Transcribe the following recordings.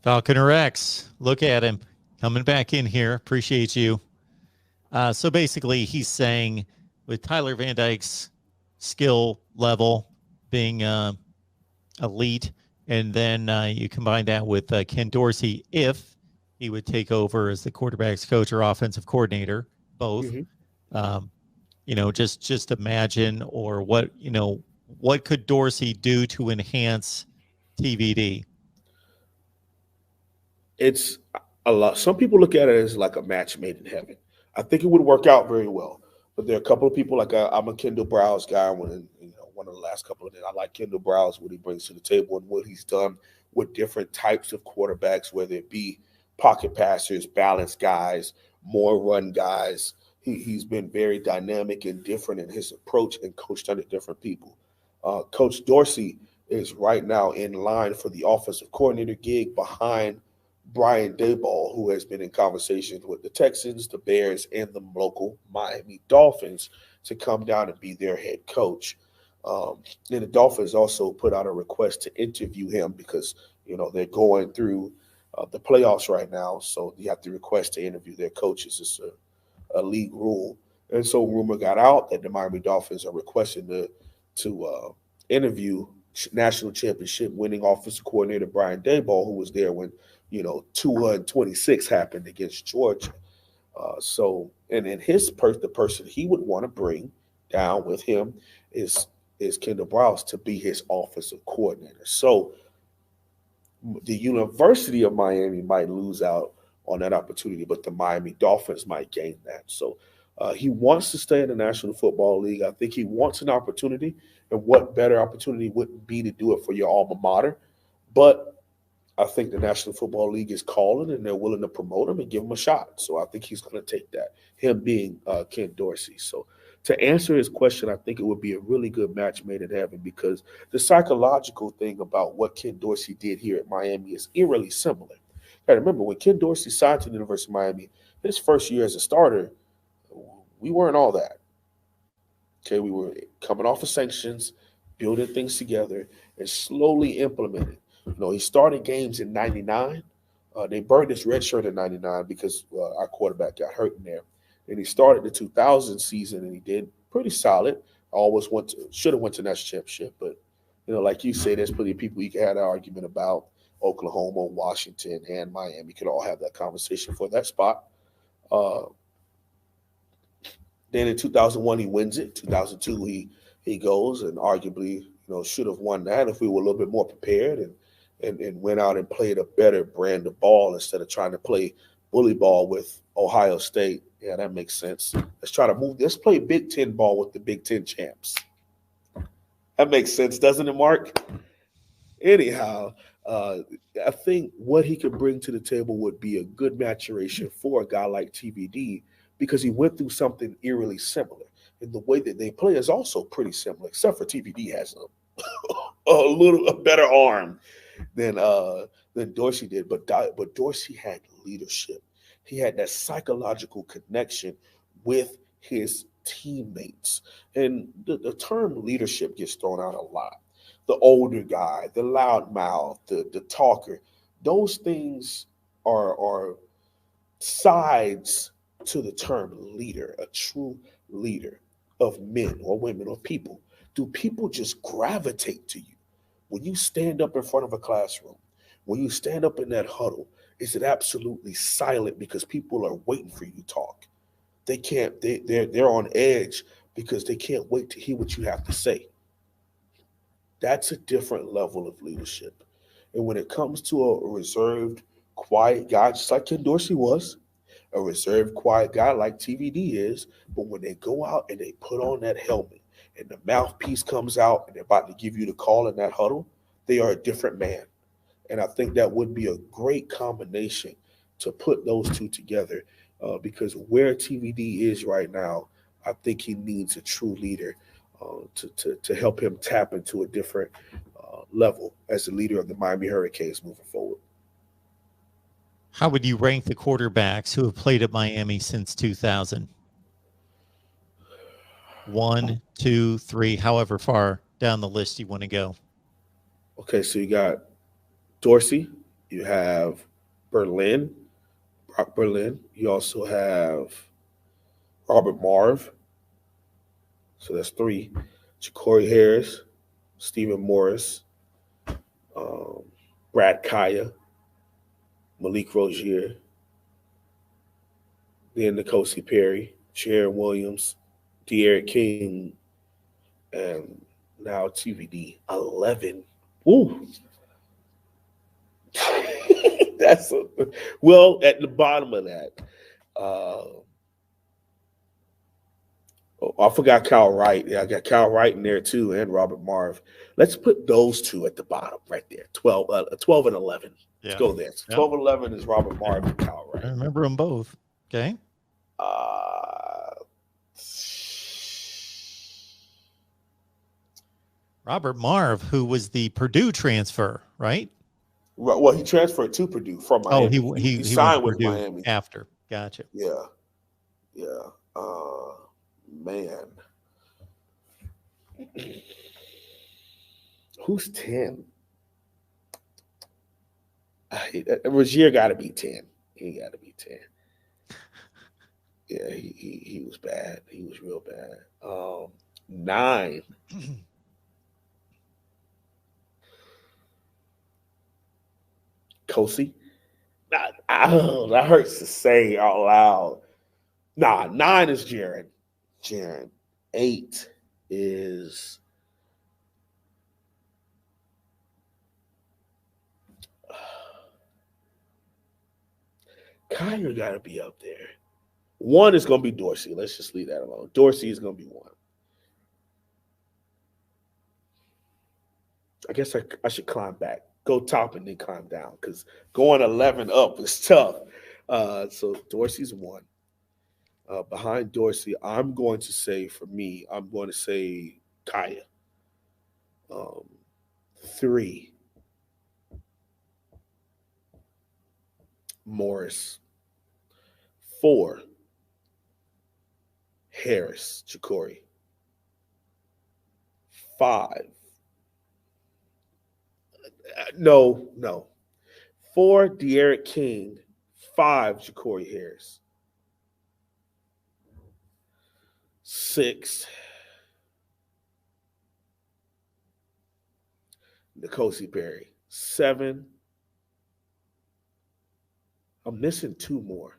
Falconer X, look at him coming back in here. Appreciate you. So basically, he's saying with Tyler Van Dyke's skill level being elite, and then you combine that with Ken Dorsey, if he would take over as the quarterback's coach or offensive coordinator, both. Um, just imagine, or what could Dorsey do to enhance TVD? It's a lot. Some people look at it as like a match made in heaven. I think it would work out very well. But there are a couple of people like I'm a Kendal Briles guy. One of the last couple of days, I like Kendal Briles, what he brings to the table and what he's done with different types of quarterbacks, whether it be pocket passers, balanced guys, more run guys. He's been very dynamic and different in his approach and coached under different people. Coach Dorsey is right now in line for the offensive coordinator gig behind Brian Daboll, who has been in conversations with the Texans, the Bears, and the local Miami Dolphins to come down and be their head coach. And the Dolphins also put out a request to interview him because they're going through the playoffs right now, so you have to request to interview their coaches. It's a league rule, and so rumor got out that the Miami Dolphins are requesting to interview national championship winning offensive coordinator Brian Daboll, who was there when 226 happened against Georgia. And then the person he would want to bring down with him is Kendal Briles to be his offensive coordinator. So the University of Miami might lose out on that opportunity, but the Miami Dolphins might gain that. So he wants to stay in the National Football League. I think he wants an opportunity, and what better opportunity wouldn't be to do it for your alma mater? But I think the National Football League is calling, and they're willing to promote him and give him a shot. So I think he's going to take that, him being Ken Dorsey. So to answer his question, I think it would be a really good match made in heaven, because the psychological thing about what Ken Dorsey did here at Miami is eerily similar. I remember when Ken Dorsey signed to the University of Miami, his first year as a starter, we weren't all that. Okay, we were coming off of sanctions, building things together, and slowly implementing. He started games in '99. They burned his red shirt in '99 because our quarterback got hurt in there. And he started the 2000 season, and he did pretty solid. Always should have went to national championship, but like you say, there's plenty of people you can have an argument about. Oklahoma, Washington, and Miami could all have that conversation for that spot. Uh, then in 2001 he wins it. 2002 he goes and arguably should have won that if we were a little bit more prepared and went out and played a better brand of ball instead of trying to play bully ball with Ohio State. Yeah, that makes sense. Let's play Big Ten ball with the Big Ten champs. That makes sense, doesn't it, Mark? Anyhow, I think what he could bring to the table would be a good maturation for a guy like TVD, because he went through something eerily similar. And the way that they play is also pretty similar, except for TVD has a better arm than Dorsey did. But Dorsey had leadership. He had that psychological connection with his teammates. And the term leadership gets thrown out a lot. The older guy, the loudmouth, the talker, those things are sides to the term leader, a true leader of men or women or people. Do people just gravitate to you when you stand up in front of a classroom? When you stand up in that huddle, is it absolutely silent because people are waiting for you to talk? They're on edge because they can't wait to hear what you have to say. That's a different level of leadership. And when it comes to a reserved, quiet guy, just like Ken Dorsey was, a reserved, quiet guy like TVD is, but when they go out and they put on that helmet and the mouthpiece comes out and they're about to give you the call in that huddle, they are a different man. And I think that would be a great combination to put those two together, because where TVD is right now, I think he needs a true leader to help him tap into a different level as the leader of the Miami Hurricanes moving forward. How would you rank the quarterbacks who have played at Miami since 2000? 1, 2, 3, however far down the list you want to go. Okay, so you got Dorsey, You have Berlin, Brock Berlin. You also have Robert Marv. So that's 3. Ja'Cory Harris, Stephen Morris, um, Brad Kaya, Malik Rozier, then N'Kosi Perry, Sharon Williams, De'Aaron King, and now TVD 11. Woo! That's well at the bottom of that. I forgot Kyle Wright. Yeah, I got Kyle Wright in there too, and Robert Marv. Let's put those 2 at the bottom right there. 12 and 11. Let's go there. 12 and 11 is Robert Marv and Kyle Wright. I remember them both. Okay. Robert Marv, who was the Purdue transfer, right? Well, he transferred to Purdue from Miami. Oh, he signed with Purdue Miami after. Gotcha. Yeah. Man. Who's 10? Rozier got to be 10. He got to be 10. Yeah, he was bad. He was real bad. 9. Kosi. That hurts to say out loud. 9 is Jaren. 8 is Kyer got to be up there. 1 is going to be Dorsey. Let's just leave that alone. Dorsey is going to be 1. I guess I should climb back. Go top and then climb down because going 11 up is tough. So Dorsey's 1. Behind Dorsey, I'm going to say, for me, I'm going to say Kaya. 3, Morris. 4, Harris, Ja'Cory. 5. No. 4, De'Aaron King. 5, Ja'Cory Harris. 6, N'Kosi Perry. 7, I'm missing 2 more.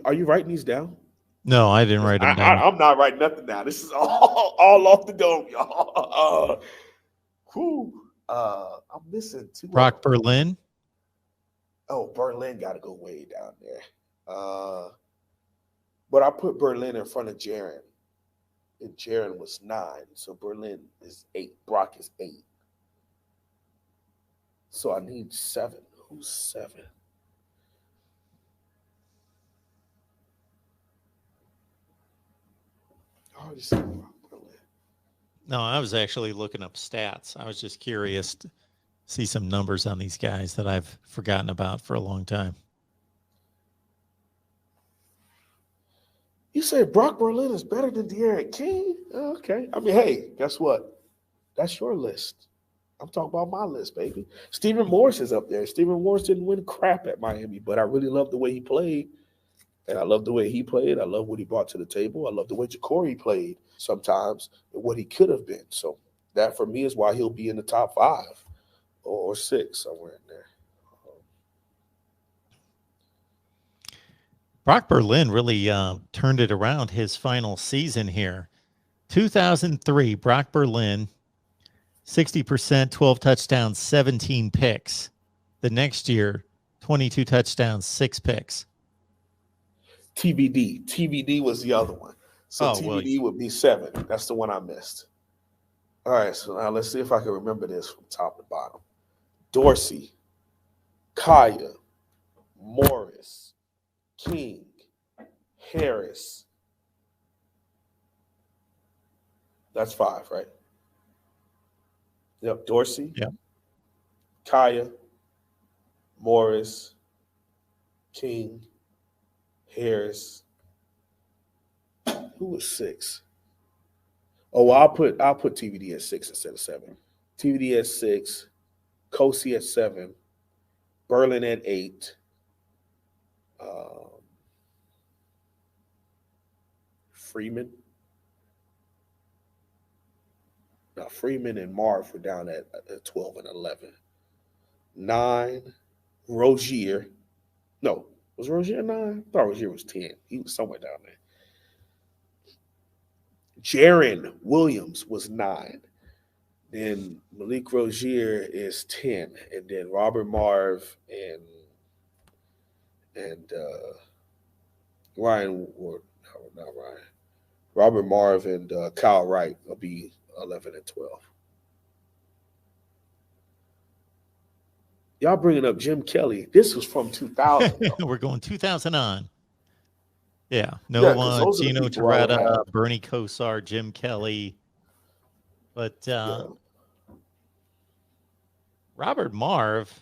Are you writing these down? No, I didn't write them down. I'm not writing nothing down. This is all off the dome, y'all. I'm missing 2. Brock Berlin. Oh, Berlin got to go way down there. But I put Berlin in front of Jaren. And Jaren was 9. So Berlin is 8. Brock is 8. So I need 7. Who's 7? I already said Brock Berlin. No, I was actually looking up stats. I was just curious to see some numbers on these guys that I've forgotten about for a long time. You say Brock Berlin is better than De'Aaron King? Okay. I mean, hey, guess what? That's your list. I'm talking about my list, baby. Stephen Morris is up there. Stephen Morris didn't win crap at Miami, but I really love the way he played. And I love the way he played. I love what he brought to the table. I love the way Ja'Cory played sometimes and what he could have been. So that, for me, is why he'll be in the top 5 or 6, somewhere in there. Brock Berlin really turned it around his final season here. 2003, Brock Berlin, 60%, 12 touchdowns, 17 picks. The next year, 22 touchdowns, 6 picks. TBD. TBD was the other one. So TBD would be 7. That's the one I missed. All right, so now let's see if I can remember this from top to bottom. Dorsey, Kaya, Morris, King, Harris. That's 5, right? Yep, Dorsey. Yep. Kaya, Morris, King, Harris. Who was 6? Oh, I'll put TVD at 6 instead of 7. TVD at 6, Kosi at 7, Berlin at 8, Freeman. Now Freeman and Marv were down at 12 and 11. 9, Rozier. No, was Rozier 9? I thought Rozier was 10. He was somewhere down there. Jaron Williams was 9. Then Malik Rozier is 10. And then Robert Marv and Ryan, or no, not Ryan. Robert Marv and Kyle Wright will be 11 and 12. Y'all bringing up Jim Kelly. This was from 2000. We're going 2000 on. Yeah. No one. Gino Toretta, Bernie Kosar, Jim Kelly. But Robert Marv,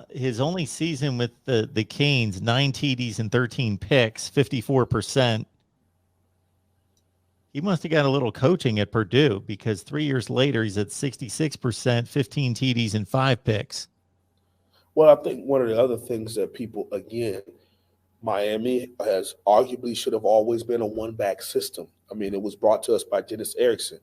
his only season with the Canes, 9 TDs and 13 picks, 54%. He must have got a little coaching at Purdue, because 3 years later, he's at 66%, 15 TDs and 5 picks. Well, I think one of the other things that people, again, Miami has arguably should have always been a one-back system. I mean, it was brought to us by Dennis Erickson,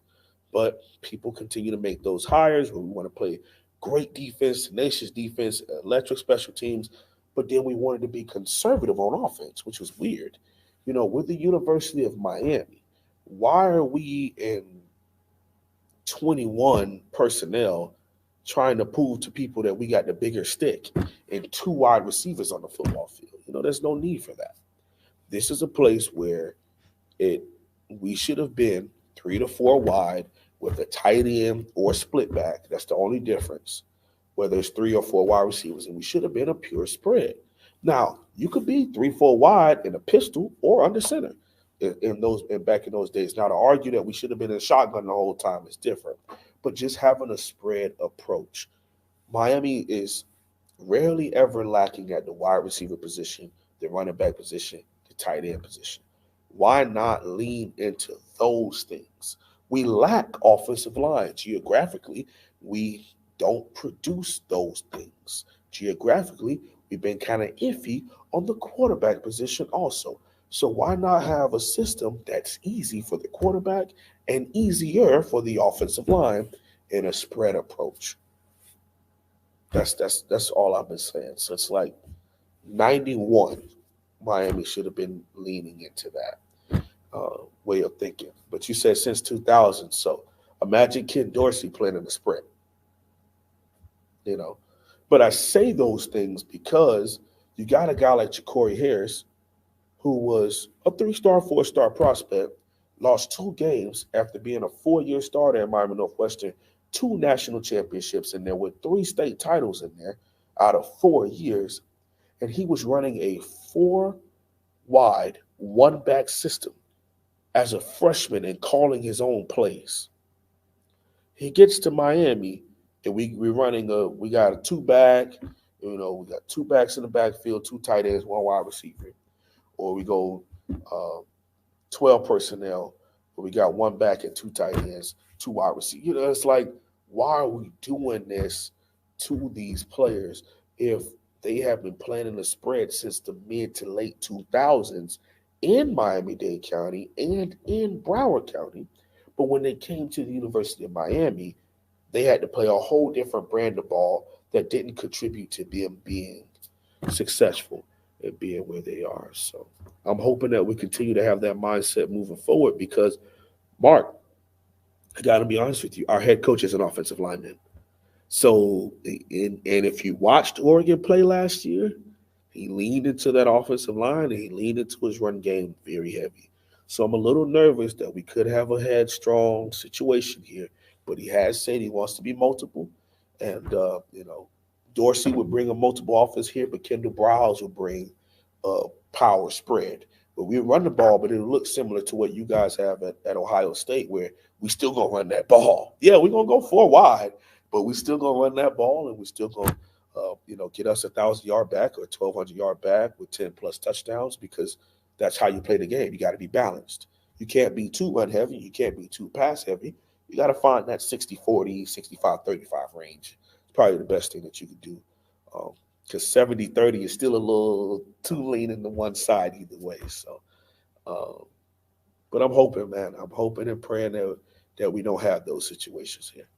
but people continue to make those hires where we want to play great defense, tenacious defense, electric special teams, but then we wanted to be conservative on offense, which was weird. You know, with the University of Miami, why are we in 21 personnel trying to prove to people that we got the bigger stick and 2 wide receivers on the football field? You know, there's no need for that. This is a place where we should have been 3 to 4 wide with a tight end or split back. That's the only difference, whether it's 3 or 4 wide receivers, and we should have been a pure spread. Now, you could be 3-4 wide in a pistol or under center back in those days. Now, to argue that we should have been in shotgun the whole time is different, but just having a spread approach. Miami is rarely ever lacking at the wide receiver position, the running back position, the tight end position. Why not lean into those things? We lack offensive line. Geographically, we don't produce those things. Geographically, we've been kind of iffy on the quarterback position also. So why not have a system that's easy for the quarterback and easier for the offensive line in a spread approach? That's all I've been saying. So it's like 91, Miami should have been leaning into that way of thinking. But you said since 2000, so imagine Ken Dorsey playing in the spread. You know, but I say those things because you got a guy like Ja'Cory Harris, who was a 3-star, 4-star prospect, lost 2 games after being a 4-year starter at Miami Northwestern, 2 national championships in there with 3 state titles in there out of 4 years. And he was running a 4-wide, 1-back system as a freshman and calling his own plays. He gets to Miami, and we're running we got a 2-back, we got 2 backs in the backfield, 2 tight ends, 1 wide receiver. Or we go 12 personnel, where we got 1 back and 2 tight ends, 2 wide receivers. It's like, why are we doing this to these players if they have been playing in the spread since the mid to late 2000s in Miami-Dade County and in Broward County? But when they came to the University of Miami, they had to play a whole different brand of ball that didn't contribute to them being successful and being where they are. So I'm hoping that we continue to have that mindset moving forward because, Mark, I got to be honest with you, our head coach is an offensive lineman. So, and if you watched Oregon play last year, he leaned into that offensive line and he leaned into his run game very heavy. So I'm a little nervous that we could have a headstrong situation here, but he has said he wants to be multiple. And, Dorsey would bring a multiple offense here, but Kendal Briles would bring a power spread. But we run the ball, but it'll look similar to what you guys have at Ohio State, where we still going to run that ball. Yeah, we're going to go 4 wide, but we still going to run that ball, and we still going to, get us 1,000-yard back or 1,200-yard back with 10-plus touchdowns, because that's how you play the game. You got to be balanced. You can't be too run heavy. You can't be too pass heavy. You got to find that 60-40, 65-35 range. It's probably the best thing that you can do. Because 70-30 is still a little too lean in the one side either way. So, but I'm hoping, man. I'm hoping and praying that we don't have those situations here.